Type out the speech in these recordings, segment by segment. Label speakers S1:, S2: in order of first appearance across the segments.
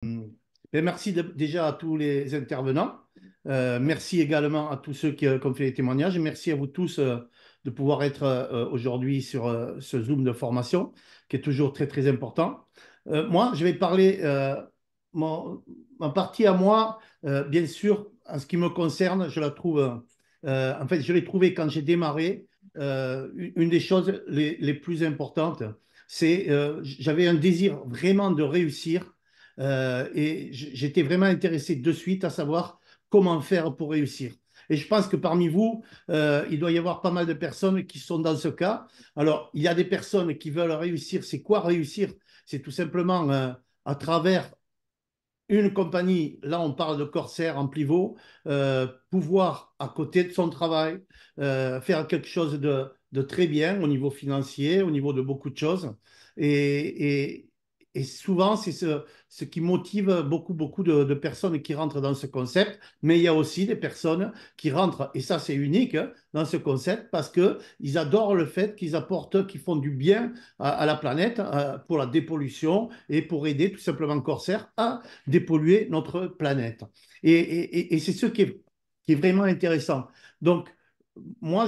S1: Ben, merci déjà à tous les intervenants. Merci également à tous ceux qui ont fait les témoignages. Et merci à vous tous de pouvoir être aujourd'hui sur ce Zoom de formation qui est toujours très, très important. Moi, je vais parler mon, ma partie à moi, bien sûr, en ce qui me concerne, je la trouve, en fait, je l'ai trouvée quand j'ai démarré, une des choses les plus importantes. J'avais un désir vraiment de réussir et j'étais vraiment intéressé de suite à savoir comment faire pour réussir. Et je pense que parmi vous, il doit y avoir pas mal de personnes qui sont dans ce cas. Alors, il y a des personnes qui veulent réussir. C'est quoi réussir? C'est tout simplement à travers une compagnie, là on parle de Corsair en pivot, pouvoir à côté de son travail faire quelque chose de très bien au niveau financier, au niveau de beaucoup de choses. Et, et, et souvent c'est ce qui motive beaucoup, beaucoup de personnes qui rentrent dans ce concept, mais il y a aussi des personnes qui rentrent, et ça c'est unique, hein, dans ce concept parce qu'ils adorent le fait qu'ils apportent, qu'ils font du bien à la planète pour la dépollution et pour aider tout simplement Corsair à dépolluer notre planète. Et c'est ce qui est vraiment intéressant. Donc, moi,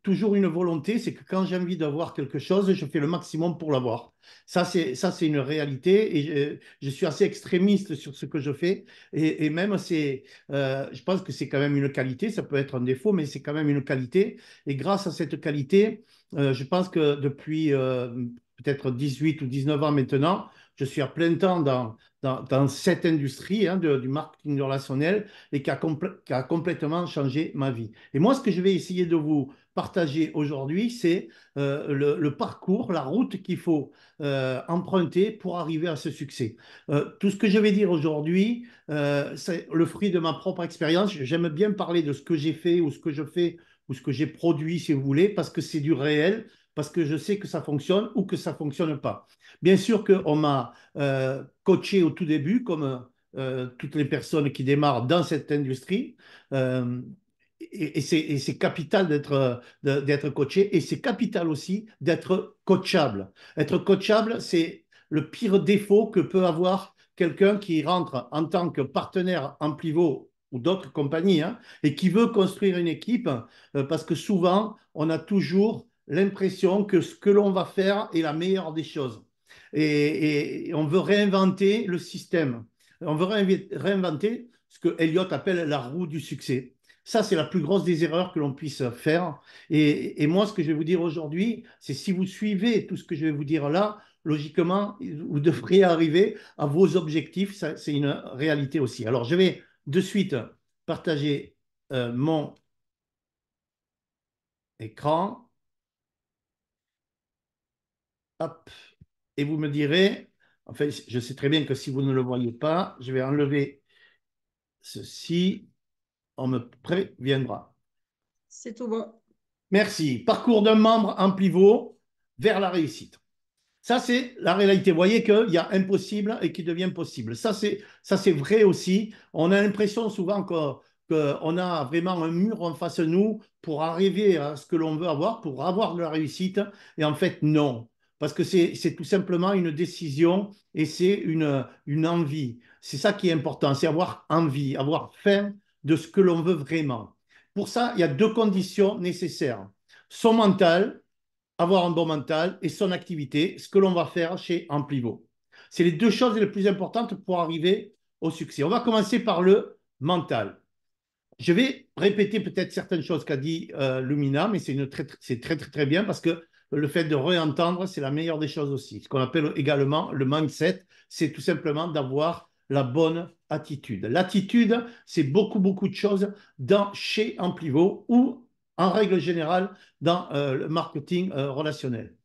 S1: toujours une volonté, c'est que quand j'ai envie d'avoir quelque chose, je fais le maximum pour l'avoir. Ça, c'est une réalité et je suis assez extrémiste sur ce que je fais. Et même, je pense que c'est quand même une qualité. Ça peut être un défaut, mais c'est quand même une qualité. Et grâce à cette qualité, je pense que depuis peut-être 18 ou 19 ans maintenant, je suis à plein temps dans cette industrie hein, du marketing relationnel et qui a complètement changé ma vie. Et moi, ce que je vais essayer de vous partager aujourd'hui, c'est le parcours, la route qu'il faut emprunter pour arriver à ce succès. Tout ce que je vais dire aujourd'hui, c'est le fruit de ma propre expérience. J'aime bien parler de ce que j'ai fait ou ce que je fais ou ce que j'ai produit, si vous voulez, parce que c'est du réel, parce que je sais que ça fonctionne ou que ça ne fonctionne pas. Bien sûr qu'on m'a coaché au tout début, comme toutes les personnes qui démarrent dans cette industrie. Euh, et c'est capital d'être coaché et c'est capital aussi d'être coachable. Être coachable, c'est le pire défaut que peut avoir quelqu'un qui rentre en tant que partenaire en pivot ou d'autres compagnies hein, et qui veut construire une équipe parce que souvent, on a toujours l'impression que ce que l'on va faire est la meilleure des choses. Et on veut réinventer le système. On veut réinventer ce que Elliott appelle la roue du succès. Ça, c'est la plus grosse des erreurs que l'on puisse faire. Et moi, ce que je vais vous dire aujourd'hui, c'est si vous suivez tout ce que je vais vous dire là, logiquement, vous devriez arriver à vos objectifs. C'est une réalité aussi. Alors, je vais de suite partager mon écran. Hop. Et vous me direz, en fait, je sais très bien que si vous ne le voyez pas, je vais enlever ceci. On me préviendra.
S2: C'est tout bon.
S1: Merci. Parcours d'un membre en pivot vers la réussite. Ça, c'est la réalité. Vous voyez qu'il y a impossible et qui devient possible. Ça, c'est vrai aussi. On a l'impression souvent qu'on a vraiment un mur en face de nous pour arriver à ce que l'on veut avoir, pour avoir de la réussite. Et en fait, non. Parce que c'est tout simplement une décision et c'est une envie. C'est ça qui est important, c'est avoir envie, avoir faim de ce que l'on veut vraiment. Pour ça, il y a deux conditions nécessaires. Son mental, avoir un bon mental et son activité, ce que l'on va faire chez Amplivo. C'est les deux choses les plus importantes pour arriver au succès. On va commencer par le mental. Je vais répéter peut-être certaines choses qu'a dit Lumina, mais c'est très, très, très bien parce que le fait de réentendre, c'est la meilleure des choses aussi. Ce qu'on appelle également le mindset, c'est tout simplement d'avoir la bonne attitude. L'attitude, c'est beaucoup, beaucoup de choses chez Amplivo ou en règle générale dans le marketing relationnel.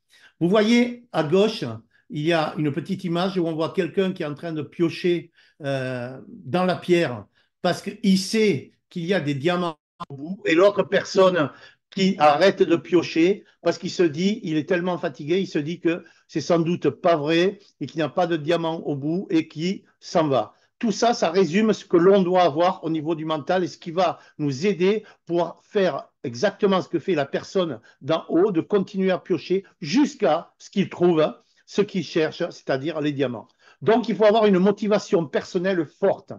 S1: Vous voyez à gauche, il y a une petite image où on voit quelqu'un qui est en train de piocher dans la pierre parce qu'il sait qu'il y a des diamants au bout et l'autre personne qui arrête de piocher parce qu'il se dit, il est tellement fatigué, il se dit que c'est sans doute pas vrai et qu'il n'y a pas de diamant au bout et qui s'en va. Tout ça, ça résume ce que l'on doit avoir au niveau du mental et ce qui va nous aider pour faire exactement ce que fait la personne d'en haut, de continuer à piocher jusqu'à ce qu'il trouve ce qu'il cherche, c'est-à-dire les diamants. Donc, il faut avoir une motivation personnelle forte.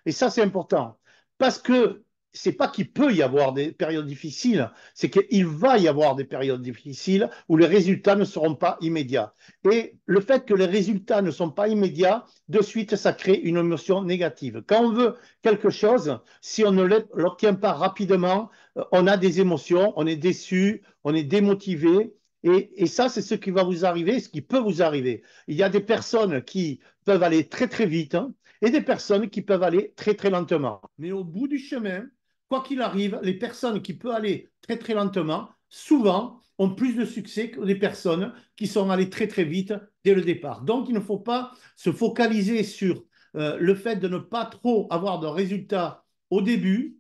S1: Et ça, c'est important. Parce que c'est pas qu'il peut y avoir des périodes difficiles, c'est qu'il va y avoir des périodes difficiles où les résultats ne seront pas immédiats. Et le fait que les résultats ne sont pas immédiats, de suite, ça crée une émotion négative. Quand on veut quelque chose, si on ne l'obtient pas rapidement, on a des émotions, on est déçu, on est démotivé. Et ça, c'est ce qui va vous arriver, ce qui peut vous arriver. Il y a des personnes qui peuvent aller très très vite, hein, et des personnes qui peuvent aller très très lentement. Mais au bout du chemin, quoi qu'il arrive, les personnes qui peuvent aller très très lentement, souvent, ont plus de succès que les personnes qui sont allées très très vite dès le départ. Donc, il ne faut pas se focaliser sur le fait de ne pas trop avoir de résultats au début,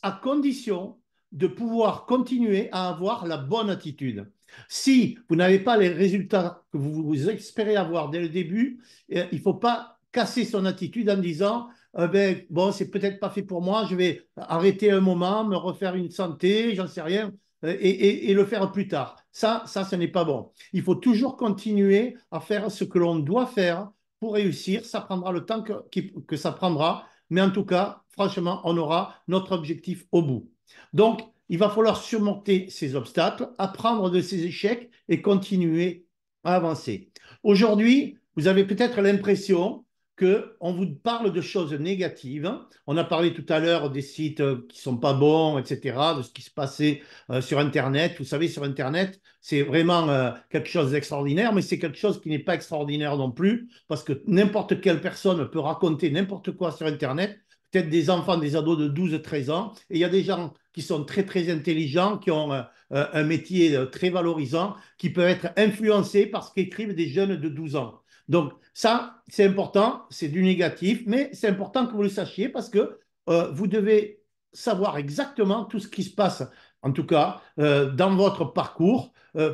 S1: à condition de pouvoir continuer à avoir la bonne attitude. Si vous n'avez pas les résultats que vous espérez avoir dès le début, il ne faut pas casser son attitude en disant ben, bon, c'est peut-être pas fait pour moi, je vais arrêter un moment, me refaire une santé, j'en sais rien, et le faire plus tard. Ça, ce n'est pas bon. Il faut toujours continuer à faire ce que l'on doit faire pour réussir. Ça prendra le temps que ça prendra, mais en tout cas, franchement, on aura notre objectif au bout. Donc, il va falloir surmonter ces obstacles, apprendre de ces échecs et continuer à avancer. Aujourd'hui, vous avez peut-être l'impression qu'on vous parle de choses négatives. On a parlé tout à l'heure des sites qui ne sont pas bons, etc., de ce qui se passait sur Internet. Vous savez, sur Internet, c'est vraiment quelque chose d'extraordinaire, mais c'est quelque chose qui n'est pas extraordinaire non plus, parce que n'importe quelle personne peut raconter n'importe quoi sur Internet, peut-être des enfants, des ados de 12-13 ans, et il y a des gens qui sont très, très intelligents, qui ont un métier très valorisant, qui peuvent être influencés par ce qu'écrivent des jeunes de 12 ans. Donc, ça, c'est important, c'est du négatif, mais c'est important que vous le sachiez parce que vous devez savoir exactement tout ce qui se passe, en tout cas, dans votre parcours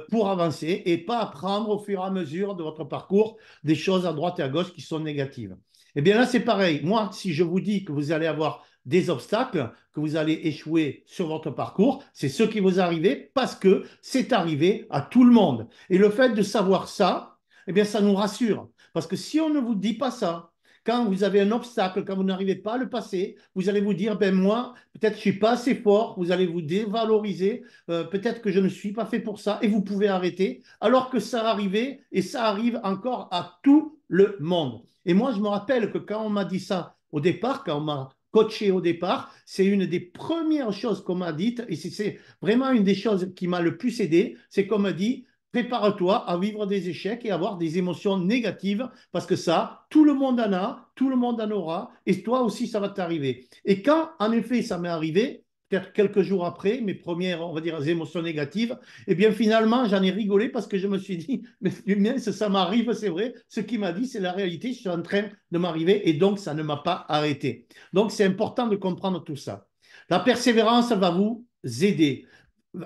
S1: pour avancer et pas apprendre au fur et à mesure de votre parcours des choses à droite et à gauche qui sont négatives. Eh bien là, c'est pareil. Moi, si je vous dis que vous allez avoir des obstacles, que vous allez échouer sur votre parcours, c'est ce qui vous arrive parce que c'est arrivé à tout le monde. Et le fait de savoir ça, eh bien, ça nous rassure. Parce que si on ne vous dit pas ça, quand vous avez un obstacle, quand vous n'arrivez pas à le passer, vous allez vous dire, ben moi, peut-être je ne suis pas assez fort, vous allez vous dévaloriser, peut-être que je ne suis pas fait pour ça, et vous pouvez arrêter, alors que ça arrivait, et ça arrive encore à tout le monde. Et moi, je me rappelle que quand on m'a dit ça au départ, quand on m'a coaché au départ, c'est une des premières choses qu'on m'a dites, et c'est vraiment une des choses qui m'a le plus aidé, c'est qu'on m'a dit, prépare-toi à vivre des échecs et avoir des émotions négatives parce que ça, tout le monde en a, tout le monde en aura et toi aussi, ça va t'arriver. Et quand, en effet, ça m'est arrivé, peut-être quelques jours après, mes premières, on va dire, émotions négatives, eh bien, finalement, j'en ai rigolé parce que je me suis dit, mais ça m'arrive, c'est vrai, ce qui m'a dit, c'est la réalité, je suis en train de m'arriver et donc, ça ne m'a pas arrêté. Donc, c'est important de comprendre tout ça. La persévérance va vous aider,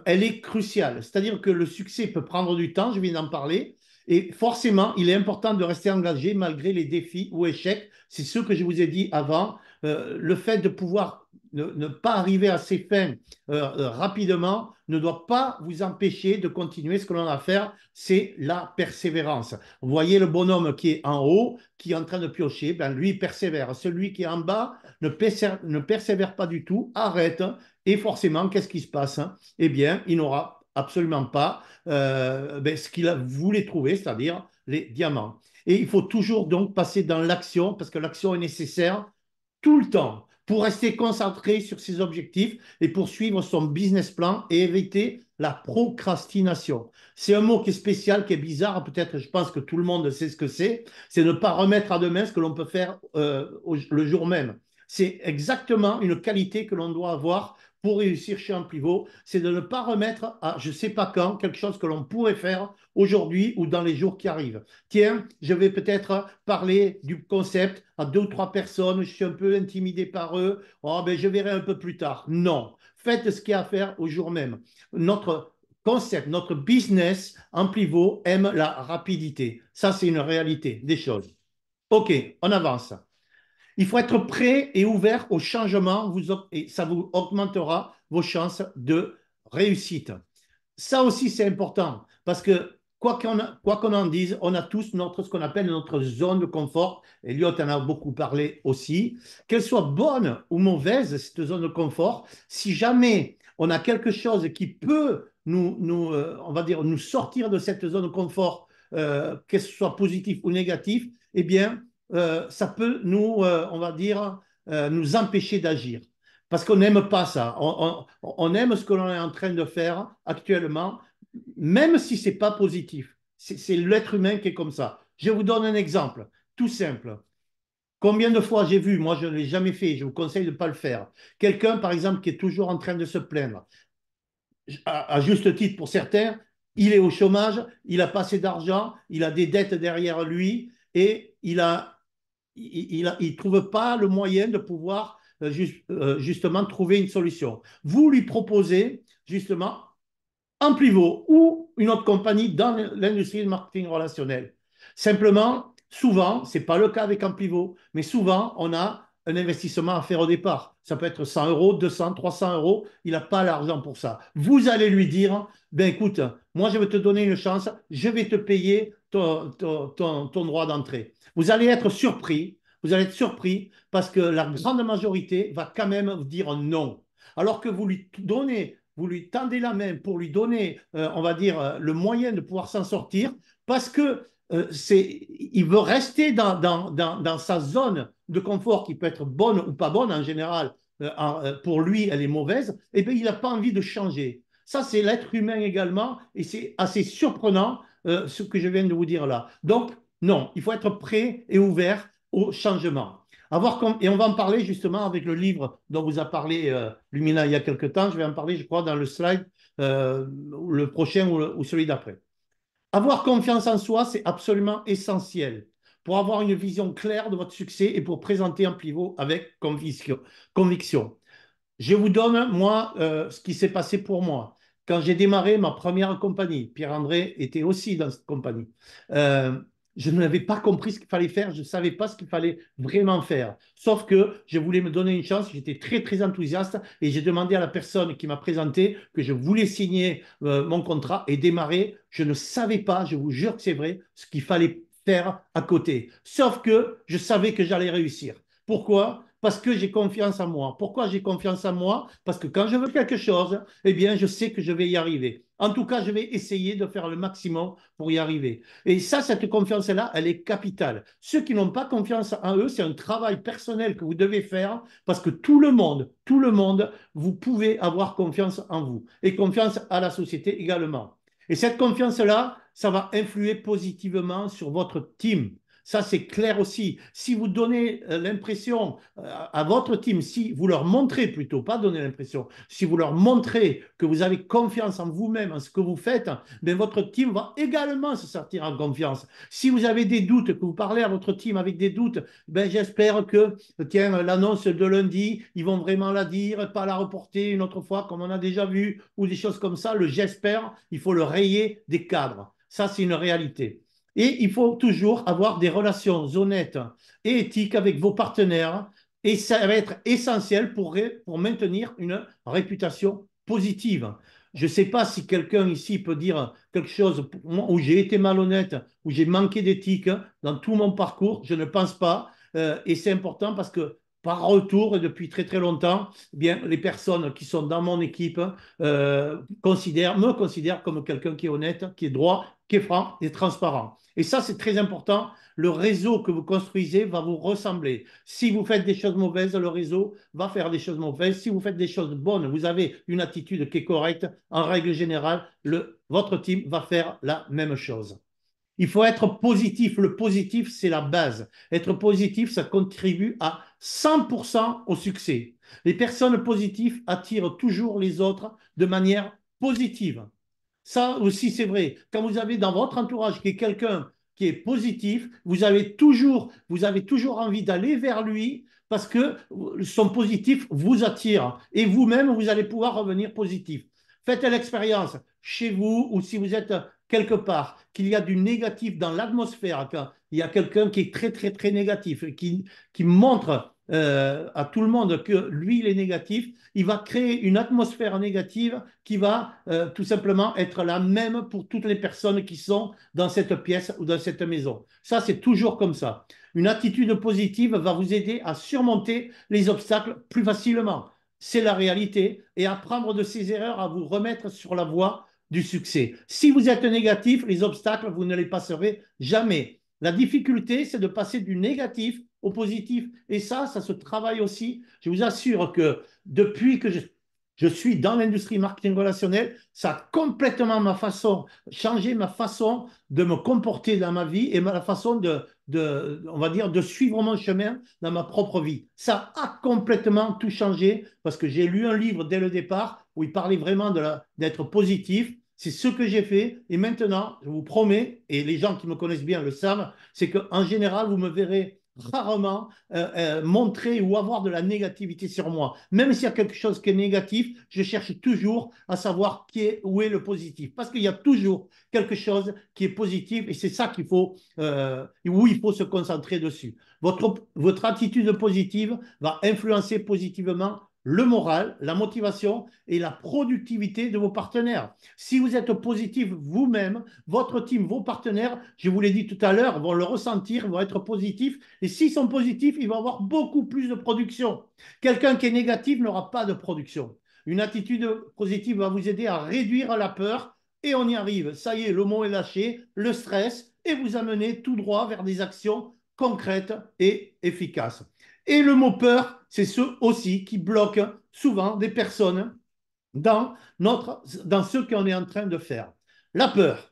S1: elle est cruciale. C'est-à-dire que le succès peut prendre du temps, je viens d'en parler, et forcément, il est important de rester engagé malgré les défis ou échecs. C'est ce que je vous ai dit avant. Le fait de pouvoir ne pas arriver à ses fins rapidement ne doit pas vous empêcher de continuer. Ce que l'on a à faire, c'est la persévérance. Vous voyez le bonhomme qui est en haut, qui est en train de piocher, ben lui, il persévère. Celui qui est en bas ne persévère pas du tout, arrête, et forcément, qu'est-ce qui se passe? Eh bien, il n'aura absolument pas ben, ce qu'il voulait trouver, c'est-à-dire les diamants. Et il faut toujours donc passer dans l'action, parce que l'action est nécessaire tout le temps pour rester concentré sur ses objectifs et poursuivre son business plan et éviter la procrastination. C'est un mot qui est spécial, qui est bizarre, peut-être je pense que tout le monde sait ce que c'est ne pas remettre à demain ce que l'on peut faire le jour même. C'est exactement une qualité que l'on doit avoir pour réussir chez un pivot, c'est de ne pas remettre à je ne sais pas quand quelque chose que l'on pourrait faire aujourd'hui ou dans les jours qui arrivent. Tiens, je vais peut-être parler du concept à deux ou trois personnes, je suis un peu intimidé par eux, oh, ben, je verrai un peu plus tard. Non, faites ce qu'il y a à faire au jour même. Notre concept, notre business en pivot aime la rapidité. Ça, c'est une réalité des choses. OK, on avance. Il faut être prêt et ouvert au changement et ça vous augmentera vos chances de réussite. Ça aussi, c'est important parce que quoi qu'on en dise, on a tous ce qu'on appelle notre zone de confort. Elliot en a beaucoup parlé aussi. Qu'elle soit bonne ou mauvaise, cette zone de confort, si jamais on a quelque chose qui peut on va dire, nous sortir de cette zone de confort, que ce soit positif ou négatif, eh bien, ça peut on va dire, nous empêcher d'agir. Parce qu'on n'aime pas ça. On aime ce que l'on est en train de faire actuellement, même si ce n'est pas positif. C'est l'être humain qui est comme ça. Je vous donne un exemple, tout simple. Combien de fois j'ai vu, moi je ne l'ai jamais fait, je vous conseille de ne pas le faire, quelqu'un par exemple qui est toujours en train de se plaindre, à juste titre pour certains, il est au chômage, il n'a pas assez d'argent, il a des dettes derrière lui et il trouve pas le moyen de pouvoir justement trouver une solution. Vous lui proposez justement Amplivo ou une autre compagnie dans l'industrie du marketing relationnel. Simplement, souvent, ce n'est pas le cas avec Amplivo, mais souvent, on a un investissement à faire au départ. Ça peut être 100 euros, 200, 300 euros. Il n'a pas l'argent pour ça. Vous allez lui dire, ben écoute, moi je vais te donner une chance, je vais te payer ton droit d'entrée. Vous allez être surpris, vous allez être surpris parce que la grande majorité va quand même vous dire non. Alors que vous lui tendez la main pour lui donner, on va dire, le moyen de pouvoir s'en sortir, parce que il veut rester dans sa zone de confort qui peut être bonne ou pas bonne en général. Pour lui, elle est mauvaise, et bien il n'a pas envie de changer. Ça, c'est l'être humain également, et c'est assez surprenant ce que je viens de vous dire là. Donc, non, il faut être prêt et ouvert au changement. Et on va en parler justement avec le livre dont vous a parlé Lumina il y a quelque temps. Je vais en parler, je crois, dans le slide, le prochain ou celui d'après. Avoir confiance en soi, c'est absolument essentiel pour avoir une vision claire de votre succès et pour présenter un pivot avec conviction. Je vous donne, moi, ce qui s'est passé pour moi. Quand j'ai démarré ma première compagnie, Pierre-André était aussi dans cette compagnie. Euh, je n'avais pas compris ce qu'il fallait faire, je ne savais pas ce qu'il fallait vraiment faire. Sauf que je voulais me donner une chance, j'étais très, très enthousiaste et j'ai demandé à la personne qui m'a présenté que je voulais signer mon contrat et démarrer. Je ne savais pas, je vous jure que c'est vrai, ce qu'il fallait faire à côté. Sauf que je savais que j'allais réussir. Pourquoi? Parce que j'ai confiance en moi. Pourquoi j'ai confiance en moi? Parce que quand je veux quelque chose, eh bien, je sais que je vais y arriver. En tout cas, je vais essayer de faire le maximum pour y arriver. Et ça, cette confiance-là, elle est capitale. Ceux qui n'ont pas confiance en eux, c'est un travail personnel que vous devez faire parce que tout le monde, vous pouvez avoir confiance en vous et confiance à la société également. Et cette confiance-là, ça va influer positivement sur votre team. Ça, c'est clair aussi. Si vous donnez l'impression à votre team, si vous leur montrez plutôt, pas donner l'impression, si vous leur montrez que vous avez confiance en vous-même, en ce que vous faites, bien, votre team va également se sortir en confiance. Si vous avez des doutes, que vous parlez à votre team avec des doutes, ben, j'espère que, tiens, l'annonce de lundi, ils vont vraiment la dire, pas la reporter une autre fois comme on a déjà vu, ou des choses comme ça. Le j'espère, il faut le rayer des cadres. Ça, c'est une réalité. Et il faut toujours avoir des relations honnêtes et éthiques avec vos partenaires. Et ça va être essentiel pour maintenir une réputation positive. Je ne sais pas si quelqu'un ici peut dire quelque chose où j'ai été malhonnête, où j'ai manqué d'éthique dans tout mon parcours. Je ne pense pas. Et c'est important parce que par retour, et depuis très très longtemps, eh bien, les personnes qui sont dans mon équipe me considèrent comme quelqu'un qui est honnête, qui est droit, qui est franc et transparent. Et ça, c'est très important. Le réseau que vous construisez va vous ressembler. Si vous faites des choses mauvaises, le réseau va faire des choses mauvaises. Si vous faites des choses bonnes, vous avez une attitude qui est correcte, en règle générale, votre team va faire la même chose. Il faut être positif. Le positif, c'est la base. Être positif, ça contribue à 100% au succès. Les personnes positives attirent toujours les autres de manière positive. Ça aussi, c'est vrai. Quand vous avez dans votre entourage qui est quelqu'un qui est positif, vous avez toujours envie d'aller vers lui parce que son positif vous attire et vous-même, vous allez pouvoir revenir positif. Faites l'expérience chez vous ou si vous êtes quelque part, qu'il y a du négatif dans l'atmosphère, qu'il y a quelqu'un qui est très, très, très négatif, qui montre à tout le monde que lui, il est négatif, il va créer une atmosphère négative qui va tout simplement être la même pour toutes les personnes qui sont dans cette pièce ou dans cette maison. Ça, c'est toujours comme ça. Une attitude positive va vous aider à surmonter les obstacles plus facilement. C'est la réalité et apprendre de ses erreurs à vous remettre sur la voie du succès. Si vous êtes négatif, les obstacles, vous ne les passerez jamais. La difficulté, c'est de passer du négatif au positif. Et ça se travaille aussi. Je vous assure que depuis que je suis dans l'industrie marketing relationnel, ça a complètement changé ma façon de me comporter dans ma vie et la façon on va dire, de suivre mon chemin dans ma propre vie. Ça a complètement tout changé parce que j'ai lu un livre dès le départ où il parlait vraiment d'être positif. C'est ce que j'ai fait. Et maintenant, je vous promets, et les gens qui me connaissent bien le savent, c'est qu'en général, vous me verrez rarement montrer ou avoir de la négativité sur moi. Même s'il y a quelque chose qui est négatif, je cherche toujours à savoir où est le positif. Parce qu'il y a toujours quelque chose qui est positif et c'est ça où il faut se concentrer dessus. Votre attitude positive va influencer positivement le moral, la motivation et la productivité de vos partenaires. Si vous êtes positif vous-même, votre team, vos partenaires, je vous l'ai dit tout à l'heure, vont le ressentir, vont être positifs. Et s'ils sont positifs, ils vont avoir beaucoup plus de production. Quelqu'un qui est négatif n'aura pas de production. Une attitude positive va vous aider à réduire la peur et on y arrive. Ça y est, le mot est lâché, le stress, et vous amener tout droit vers des actions concrètes et efficaces. Et le mot peur, c'est ceux aussi qui bloquent souvent des personnes dans ce qu'on est en train de faire. La peur.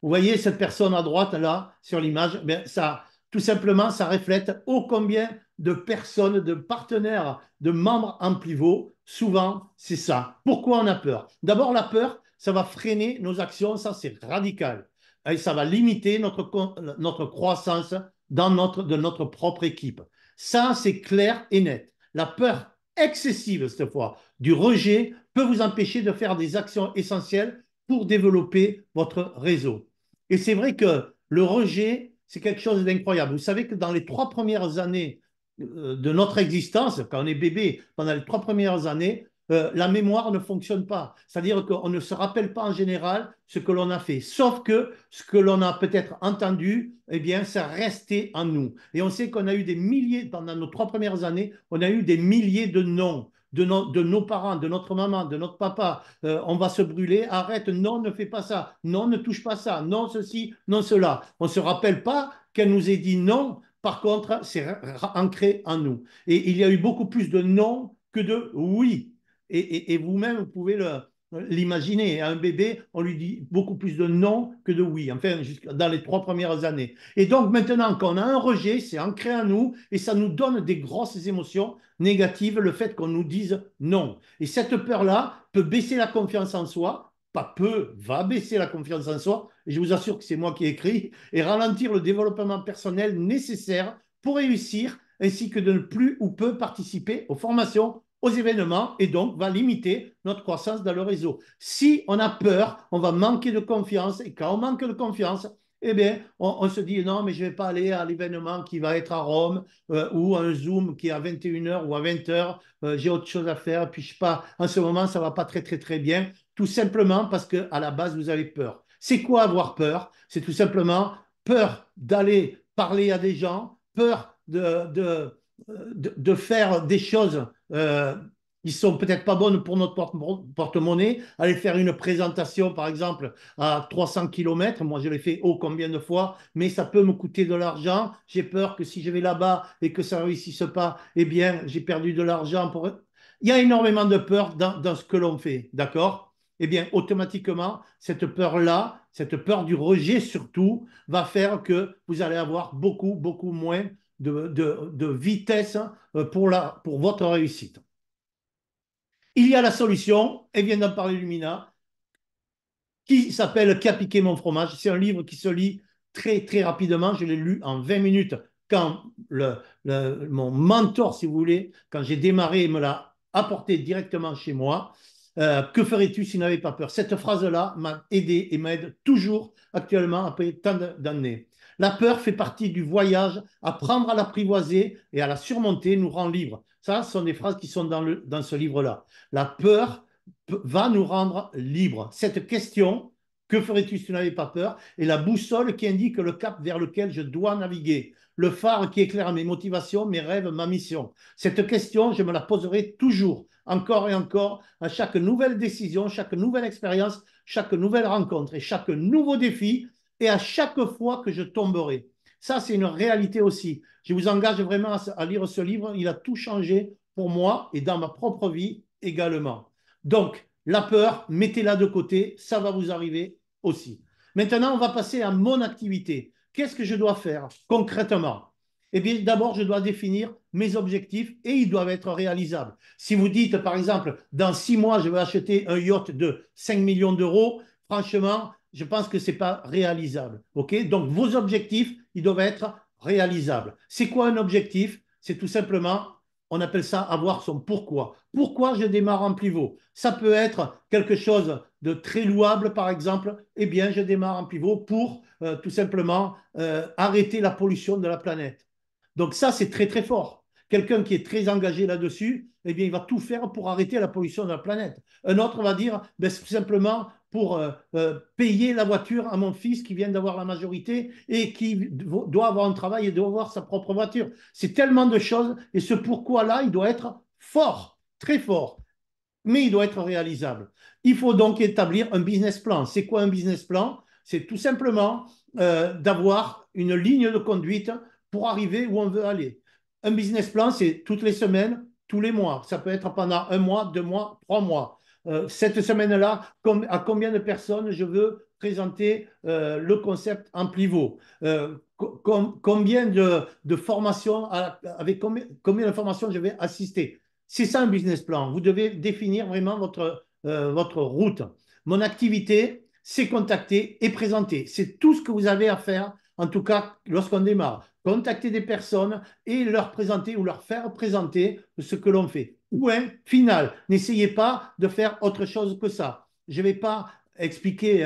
S1: Vous voyez cette personne à droite là sur l'image, ben ça, tout simplement, ça reflète ô combien de personnes, de partenaires, de membres en pivot. Souvent, c'est ça. Pourquoi on a peur? D'abord, la peur, ça va freiner nos actions, ça c'est radical. Et ça va limiter notre croissance de notre propre équipe. Ça, c'est clair et net. La peur excessive, cette fois, du rejet peut vous empêcher de faire des actions essentielles pour développer votre réseau. Et c'est vrai que le rejet, c'est quelque chose d'incroyable. Vous savez que dans les 3 premières années de notre existence, quand on est bébé, pendant les 3 premières années, la mémoire ne fonctionne pas. C'est-à-dire qu'on ne se rappelle pas en général ce que l'on a fait. Sauf que ce que l'on a peut-être entendu, eh bien, ça resté en nous. Et on sait qu'on a eu des milliers, pendant nos 3 premières années, on a eu des milliers de noms. De nos parents, de notre maman, de notre papa, on va se brûler, arrête, non, ne fais pas ça, non, ne touche pas ça, non, ceci, non, cela. On ne se rappelle pas qu'elle nous ait dit non, par contre, c'est ancré en nous. Et il y a eu beaucoup plus de non que de oui. Et vous-même, vous pouvez l'imaginer. À un bébé, on lui dit beaucoup plus de non que de oui, enfin, dans les 3 premières années. Et donc, maintenant, quand on a un rejet, c'est ancré en nous et ça nous donne des grosses émotions négatives, le fait qu'on nous dise non. Et cette peur-là peut baisser la confiance en soi, pas peu, va baisser la confiance en soi, et je vous assure que c'est moi qui ai écrit, et ralentir le développement personnel nécessaire pour réussir, ainsi que de ne plus ou peu participer aux formations, aux événements, et donc va limiter notre croissance dans le réseau. Si on a peur, on va manquer de confiance, et quand on manque de confiance, eh bien, on se dit non, mais je ne vais pas aller à l'événement qui va être à Rome ou à un Zoom qui est à 21h ou à 20h. J'ai autre chose à faire. Puis, je sais pas, en ce moment, ça ne va pas très, très, très bien. Tout simplement parce qu'à la base, vous avez peur. C'est quoi avoir peur? C'est tout simplement peur d'aller parler à des gens, peur de faire des choses qui sont peut-être pas bonnes pour notre porte-monnaie, aller faire une présentation, par exemple, à 300 km. Moi, je l'ai fait combien de fois, mais ça peut me coûter de l'argent. J'ai peur que si je vais là-bas et que ça ne réussisse pas, eh bien, j'ai perdu de l'argent. Il y a énormément de peur dans ce que l'on fait, d'accord? Eh bien, automatiquement, cette peur-là, cette peur du rejet surtout, va faire que vous allez avoir beaucoup, beaucoup moins de vitesse pour votre réussite. Il y a la solution, et vient d'en parler Lumina, qui s'appelle Qui a piqué mon fromage. C'est un livre qui se lit très, très rapidement. Je l'ai lu en 20 minutes quand mon mentor, si vous voulez, quand j'ai démarré, me l'a apporté directement chez moi. Que ferais-tu s'il n'avais pas peur? Cette phrase-là m'a aidé et m'aide toujours actuellement après tant d'années. La peur fait partie du voyage. Apprendre à l'apprivoiser et à la surmonter nous rend libres. Ça, ce sont des phrases qui sont dans ce livre-là. La peur va nous rendre libres. Cette question, que ferais-tu si tu n'avais pas peur, est la boussole qui indique le cap vers lequel je dois naviguer, le phare qui éclaire mes motivations, mes rêves, ma mission. Cette question, je me la poserai toujours, encore et encore, à chaque nouvelle décision, chaque nouvelle expérience, chaque nouvelle rencontre et chaque nouveau défi, et à chaque fois que je tomberai. Ça, c'est une réalité aussi. Je vous engage vraiment à lire ce livre. Il a tout changé pour moi et dans ma propre vie également. Donc, la peur, mettez-la de côté, ça va vous arriver aussi. Maintenant, on va passer à mon activité. Qu'est-ce que je dois faire concrètement? Eh bien, d'abord, je dois définir mes objectifs et ils doivent être réalisables. Si vous dites, par exemple, dans 6 mois, je vais acheter un yacht de 5 millions d'euros, franchement, je pense que ce n'est pas réalisable. OK? Donc, vos objectifs, ils doivent être réalisables. C'est quoi un objectif? C'est tout simplement, on appelle ça avoir son pourquoi. Pourquoi je démarre en pivot? Ça peut être quelque chose de très louable, par exemple. Eh bien, je démarre en pivot pour tout simplement arrêter la pollution de la planète. Donc ça, c'est très, très fort. Quelqu'un qui est très engagé là-dessus, eh bien, il va tout faire pour arrêter la pollution de la planète. Un autre va dire, ben, tout simplement pour payer la voiture à mon fils qui vient d'avoir la majorité et qui doit avoir un travail et doit avoir sa propre voiture. C'est tellement de choses et ce pourquoi-là, il doit être fort, très fort, mais il doit être réalisable. Il faut donc établir un business plan. C'est quoi un business plan? C'est tout simplement d'avoir une ligne de conduite pour arriver où on veut aller. Un business plan, c'est toutes les semaines, tous les mois. Ça peut être pendant 1 mois, 2 mois, 3 mois. Cette semaine-là, à combien de personnes je veux présenter le concept en pivot? Combien de formations, avec combien de formations je vais assister? C'est ça un business plan. Vous devez définir vraiment votre route. Mon activité, c'est contacter et présenter. C'est tout ce que vous avez à faire, en tout cas lorsqu'on démarre. Contacter des personnes et leur présenter ou leur faire présenter ce que l'on fait. Point final. N'essayez pas de faire autre chose que ça. Je ne vais pas expliquer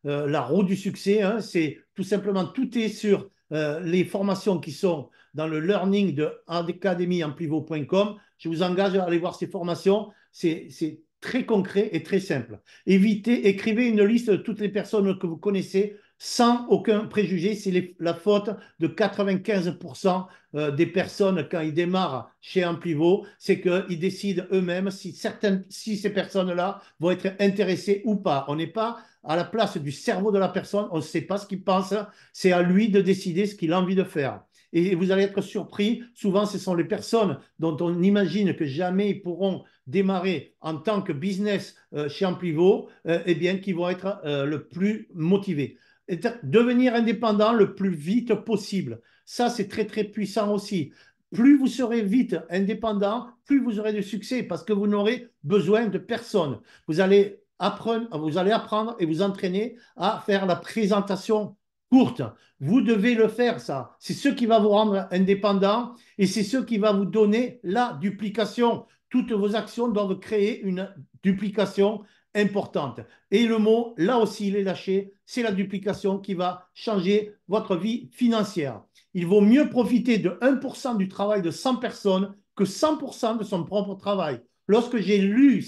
S1: la roue du succès. Hein. C'est tout simplement, tout est sur les formations qui sont dans le learning de academyenpivot.com. Je vous engage à aller voir ces formations. C'est très concret et très simple. Écrivez une liste de toutes les personnes que vous connaissez sans aucun préjugé. C'est la faute de 95% des personnes quand ils démarrent chez Amplivot, c'est qu'ils décident eux-mêmes si ces personnes-là vont être intéressées ou pas. On n'est pas à la place du cerveau de la personne, on ne sait pas ce qu'il pense, c'est à lui de décider ce qu'il a envie de faire. Et vous allez être surpris, souvent ce sont les personnes dont on imagine que jamais ils pourront démarrer en tant que business chez Amplivot, eh bien, qui vont être le plus motivés. Et devenir indépendant le plus vite possible. Ça, c'est très, très puissant aussi. Plus vous serez vite indépendant, plus vous aurez de succès parce que vous n'aurez besoin de personne. Vous allez apprendre et vous entraîner à faire la présentation courte. Vous devez le faire, ça. C'est ce qui va vous rendre indépendant et c'est ce qui va vous donner la duplication. Toutes vos actions doivent créer une duplication importante. Et le mot, là aussi, il est lâché, c'est la duplication qui va changer votre vie financière. Il vaut mieux profiter de 1% du travail de 100 personnes que 100% de son propre travail. Lorsque j'ai lu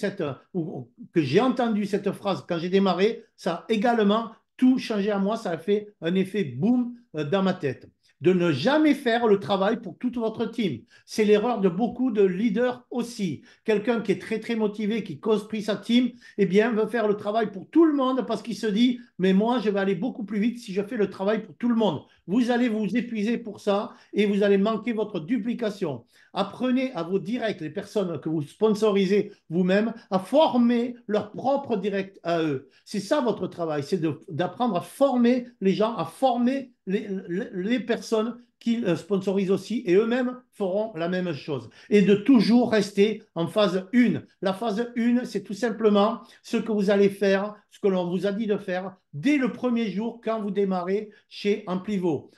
S1: ou que j'ai entendu cette phrase quand j'ai démarré, ça a également tout changé à moi, ça a fait un effet boom dans ma tête. De ne jamais faire le travail pour toute votre team. C'est l'erreur de beaucoup de leaders aussi. Quelqu'un qui est très, très motivé, qui construit sa team, eh bien, veut faire le travail pour tout le monde parce qu'il se dit, mais moi, je vais aller beaucoup plus vite si je fais le travail pour tout le monde. Vous allez vous épuiser pour ça et vous allez manquer votre duplication. Apprenez à vos directs, les personnes que vous sponsorisez vous-même, à former leur propre direct à eux. C'est ça votre travail, c'est d'apprendre à former les gens, à former les personnes qu'ils sponsorisent aussi et eux-mêmes feront la même chose. Et de toujours rester en phase 1. La phase 1, c'est tout simplement ce que vous allez faire, ce que l'on vous a dit de faire dès le premier jour quand vous démarrez chez Amplivot.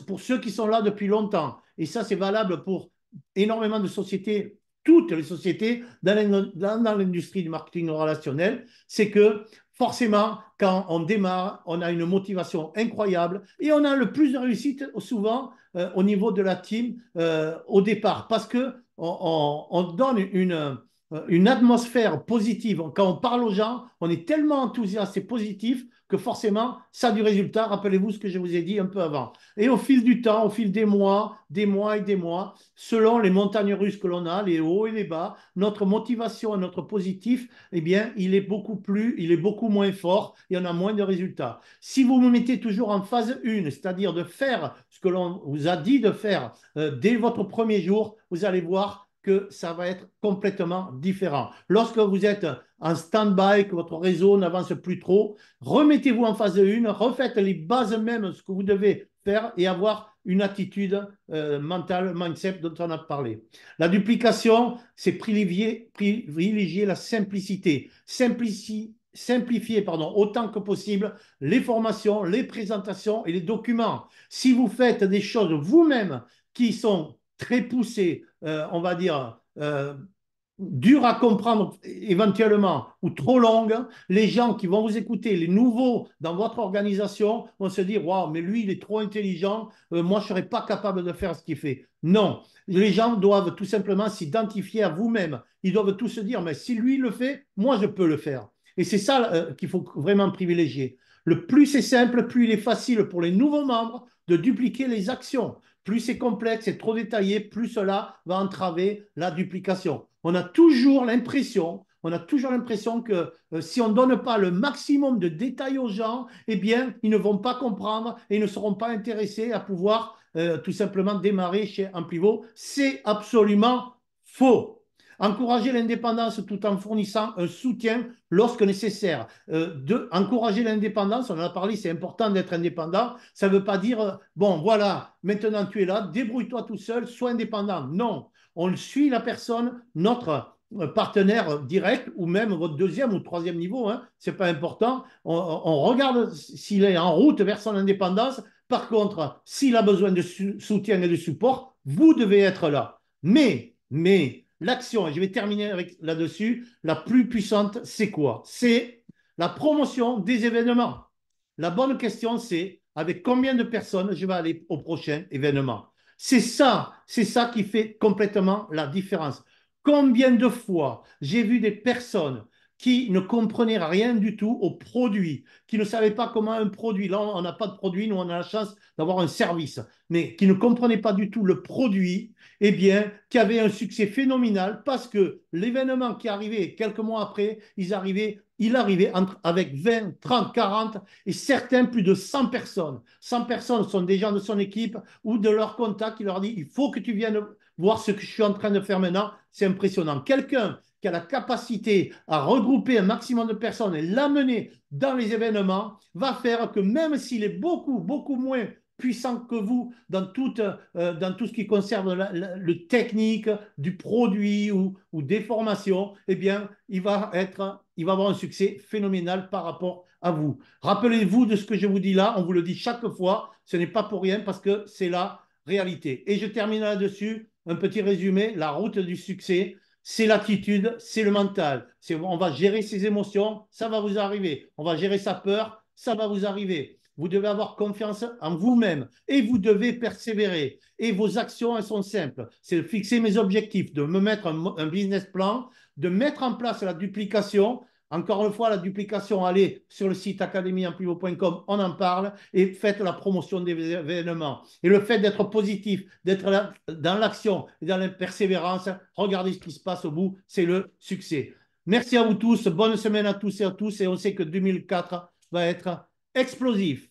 S1: Pour ceux qui sont là depuis longtemps, et ça c'est valable pour énormément de sociétés, toutes les sociétés dans l'industrie du marketing relationnel, c'est que forcément, quand on démarre, on a une motivation incroyable et on a le plus de réussite souvent au niveau de la team au départ parce que on donne une atmosphère positive. Quand on parle aux gens, on est tellement enthousiaste et positif que forcément, ça a du résultat. Rappelez-vous ce que je vous ai dit un peu avant. Et au fil du temps, au fil des mois et des mois, selon les montagnes russes que l'on a, les hauts et les bas, notre motivation et notre positif, eh bien, il est beaucoup moins fort et on a moins de résultats. Si vous me mettez toujours en phase 1, c'est-à-dire de faire ce que l'on vous a dit de faire dès votre premier jour, vous allez voir que ça va être complètement différent. Lorsque vous êtes en stand-by, que votre réseau n'avance plus trop, remettez-vous en phase 1, refaites les bases même, ce que vous devez faire et avoir une attitude mentale, mindset dont on a parlé. La duplication, c'est privilégier la simplicité. Simplifier autant que possible les formations, les présentations et les documents. Si vous faites des choses vous-même qui sont très poussées, on va dire, dures à comprendre éventuellement ou trop longues, les gens qui vont vous écouter, les nouveaux dans votre organisation, vont se dire, waouh, mais lui, il est trop intelligent, moi, je ne serais pas capable de faire ce qu'il fait. Non, les gens doivent tout simplement s'identifier à vous-même. Ils doivent tous se dire, mais si lui le fait, moi, je peux le faire. Et c'est ça qu'il faut vraiment privilégier. Le plus c'est simple, plus il est facile pour les nouveaux membres de dupliquer les actions. Plus c'est complexe et trop détaillé, plus cela va entraver la duplication. On a toujours l'impression que si on ne donne pas le maximum de détails aux gens, eh bien, ils ne vont pas comprendre et ils ne seront pas intéressés à pouvoir tout simplement démarrer chez Amplivo. C'est absolument faux. Encourager l'indépendance tout en fournissant un soutien lorsque nécessaire. Encourager l'indépendance, on en a parlé, c'est important d'être indépendant. Ça ne veut pas dire, bon, voilà, maintenant tu es là, débrouille-toi tout seul, sois indépendant. Non, on suit la personne, notre partenaire direct ou même votre deuxième ou troisième niveau, hein, ce n'est pas important. On regarde s'il est en route vers son indépendance. Par contre, s'il a besoin de soutien et de support, vous devez être là. Mais l'action, et je vais terminer là-dessus, la plus puissante, c'est quoi? C'est la promotion des événements. La bonne question, c'est avec combien de personnes je vais aller au prochain événement? C'est ça qui fait complètement la différence. Combien de fois j'ai vu des personnes qui ne comprenaient rien du tout au produit, qui ne savaient pas comment un produit, là on n'a pas de produit, nous on a la chance d'avoir un service, mais qui ne comprenaient pas du tout le produit, eh bien, qui avait un succès phénoménal parce que l'événement qui arrivait quelques mois après, il arrivait avec 20, 30, 40 et certains plus de 100 personnes. 100 personnes sont des gens de son équipe ou de leur contact qui leur dit il faut que tu viennes voir ce que je suis en train de faire maintenant. C'est impressionnant. Quelqu'un qui a la capacité à regrouper un maximum de personnes et l'amener dans les événements va faire que même s'il est beaucoup moins puissant que vous dans tout ce qui concerne le technique du produit ou des formations, eh bien, il va avoir un succès phénoménal par rapport à vous. Rappelez-vous de ce que je vous dis là, on vous le dit chaque fois, ce n'est pas pour rien parce que c'est la réalité. Et je termine là-dessus, un petit résumé, la route du succès, c'est l'attitude, c'est le mental. On va gérer ses émotions, ça va vous arriver. On va gérer sa peur, ça va vous arriver. Vous devez avoir confiance en vous-même et vous devez persévérer. Et vos actions, elles sont simples. C'est de fixer mes objectifs, de me mettre un business plan, de mettre en place la duplication. Encore une fois, la duplication, allez sur le site academieamplivo.com, on en parle et faites la promotion des événements. Et le fait d'être positif, d'être dans l'action et dans la persévérance, regardez ce qui se passe au bout, c'est le succès. Merci à vous tous, bonne semaine à tous et on sait que 2004 va être explosif.